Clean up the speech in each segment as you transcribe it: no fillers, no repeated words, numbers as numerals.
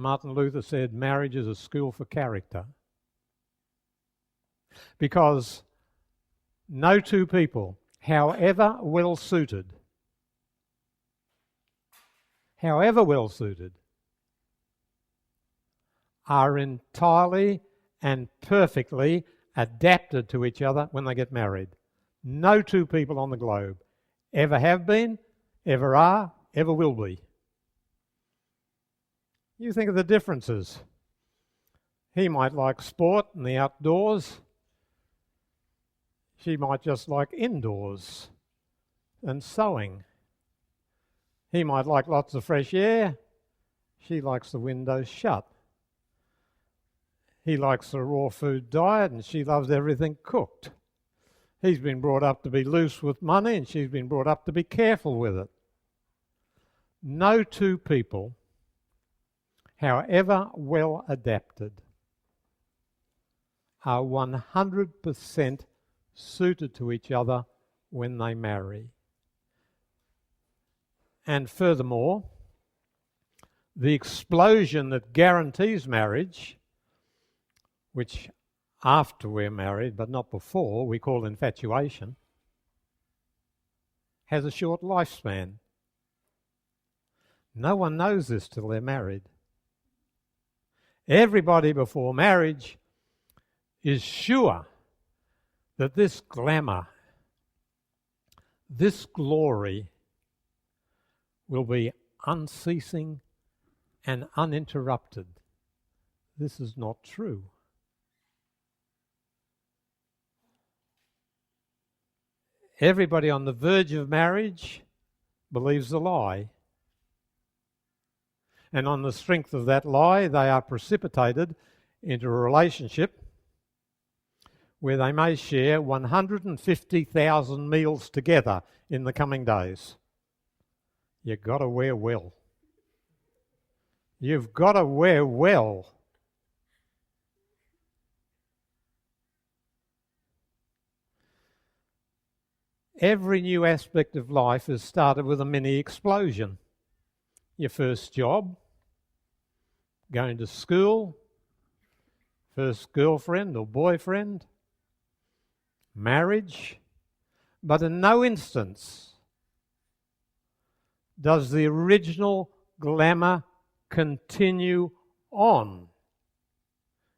Martin Luther said marriage is a school for character. Because no two people, however well suited, are entirely and perfectly adapted to each other when they get married. No two people on the globe ever have been, ever are, ever will be. You think of the differences. He might like sport and the outdoors. She might just like indoors and sewing. He might like lots of fresh air. She likes the windows shut. He likes a raw food diet and she loves everything cooked. He's been brought up to be loose with money and she's been brought up to be careful with it. No two people, however well adapted, are 100% suited to each other when they marry. And furthermore, the explosion that guarantees marriage, which after we're married but not before we call infatuation, has a short lifespan. No one knows this till they're married. Everybody before marriage is sure that this glamour, this glory will be unceasing and uninterrupted. This is not true. Everybody on the verge of marriage believes the lie. And on the strength of that lie, they are precipitated into a relationship where they may share 150,000 meals together in the coming days. You've got to wear well. You've got to wear well. Every new aspect of life is started with a mini explosion. Your first job, going to school, first girlfriend or boyfriend, marriage, but in no instance does the original glamour continue on.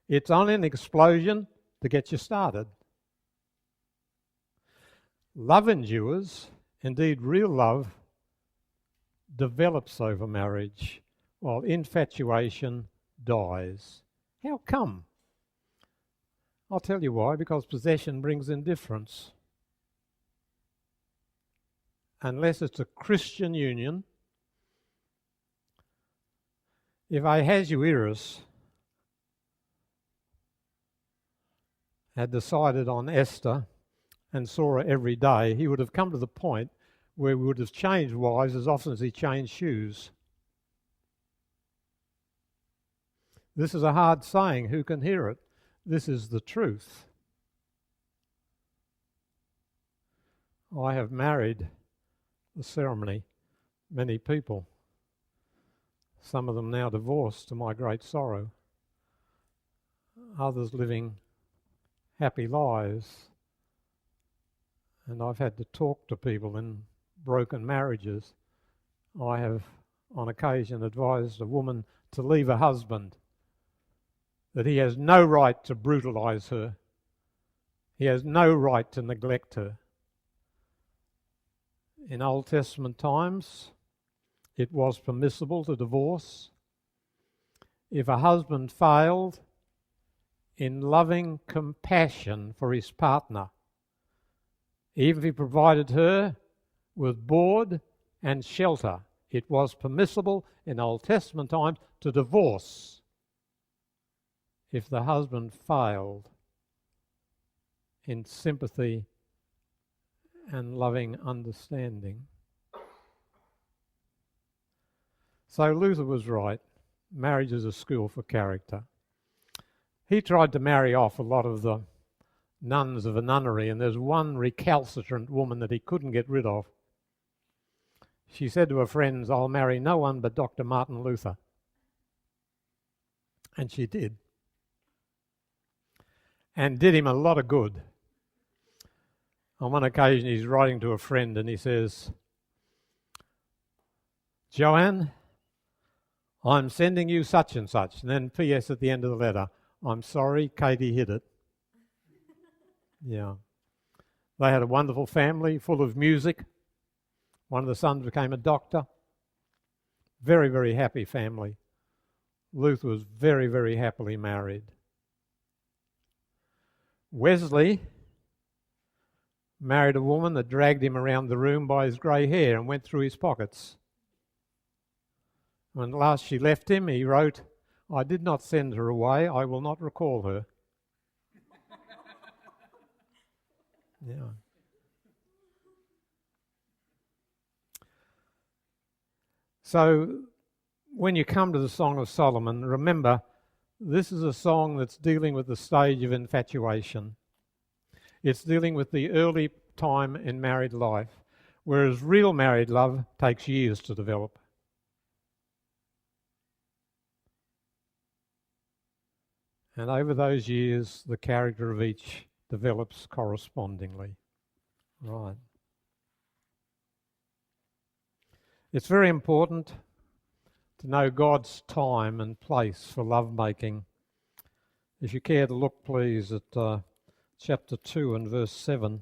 It's only an explosion to get you started. Love endures, indeed real love develops over marriage, while infatuation dies. How come? I'll tell you why, because possession brings indifference. Unless it's a Christian union, if Ahasuerus had decided on Esther and saw her every day, he would have come to the point where we would have changed wives as often as he changed shoes. This is a hard saying. Who can hear it? This is the truth. I have married the ceremony many people, some of them now divorced to my great sorrow, others living happy lives. And I've had to talk to people in broken marriages. I have on occasion advised a woman to leave her husband, that he has no right to brutalize her. He has no right to neglect her. In Old Testament times, it was permissible to divorce. If a husband failed in loving compassion for his partner, even if he provided her with board and shelter, it was permissible in Old Testament times to divorce if the husband failed in sympathy and loving understanding. So Luther was right. Marriage is a school for character. He tried to marry off a lot of the nuns of a nunnery, and there's one recalcitrant woman that he couldn't get rid of. She said to her friends, "I'll marry no one but Dr. Martin Luther." And she did. And did him a lot of good. On one occasion, he's writing to a friend and he says, Joanne, I'm sending you such and such. And then P.S. at the end of the letter, I'm sorry, Katie hid it. Yeah. They had a wonderful family full of music. One of the sons became a doctor. Very, very happy family. Luther was very, very happily married. Wesley married a woman that dragged him around the room by his grey hair and went through his pockets. When last she left him, he wrote, I did not send her away, I will not recall her. Yeah. So, when you come to the Song of Solomon, remember, this is a song that's dealing with the stage of infatuation. It's dealing with the early time in married life, whereas real married love takes years to develop. And over those years, the character of each develops correspondingly. Right. It's very important to know God's time and place for lovemaking. If you care to look, please, at chapter 2 and verse 7.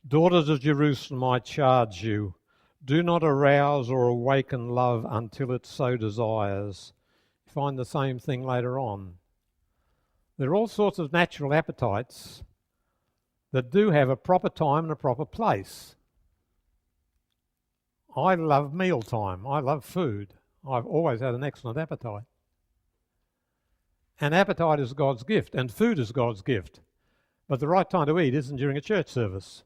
Daughters of Jerusalem, I charge you, do not arouse or awaken love until it so desires. You find the same thing later on. There are all sorts of natural appetites that do have a proper time and a proper place. I love mealtime. I love food. I've always had an excellent appetite. And appetite is God's gift, and food is God's gift. But the right time to eat isn't during a church service.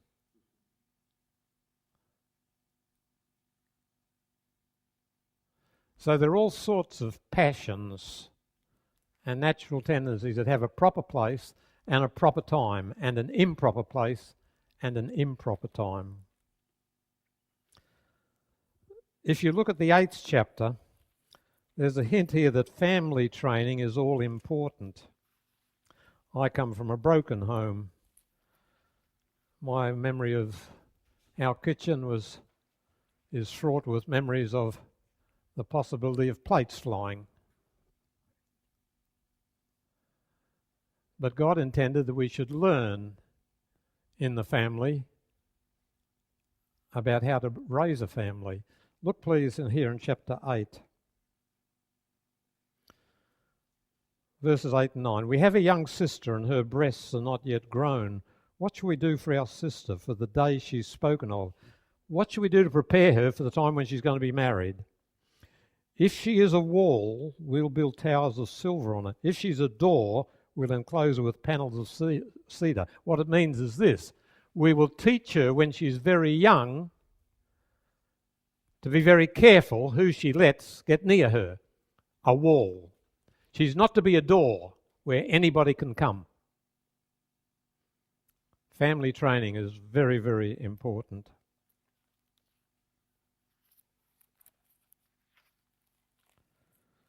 So there are all sorts of passions and natural tendencies that have a proper place and a proper time, and an improper place and an improper time. If you look at the 8th chapter, there's a hint here that family training is all important. I come from a broken home. My memory of our kitchen is fraught with memories of the possibility of plates flying. But God intended that we should learn in the family about how to raise a family. Look please in here in chapter 8. Verses 8 and 9. We have a young sister and her breasts are not yet grown. What shall we do for our sister for the day she's spoken of? What shall we do to prepare her for the time when she's going to be married? If she is a wall, we'll build towers of silver on it. If she's a door, we'll enclose her with panels of cedar. What it means is this. We will teach her when she's very young to be very careful who she lets get near her. A wall. She's not to be a door where anybody can come. Family training is very, very important.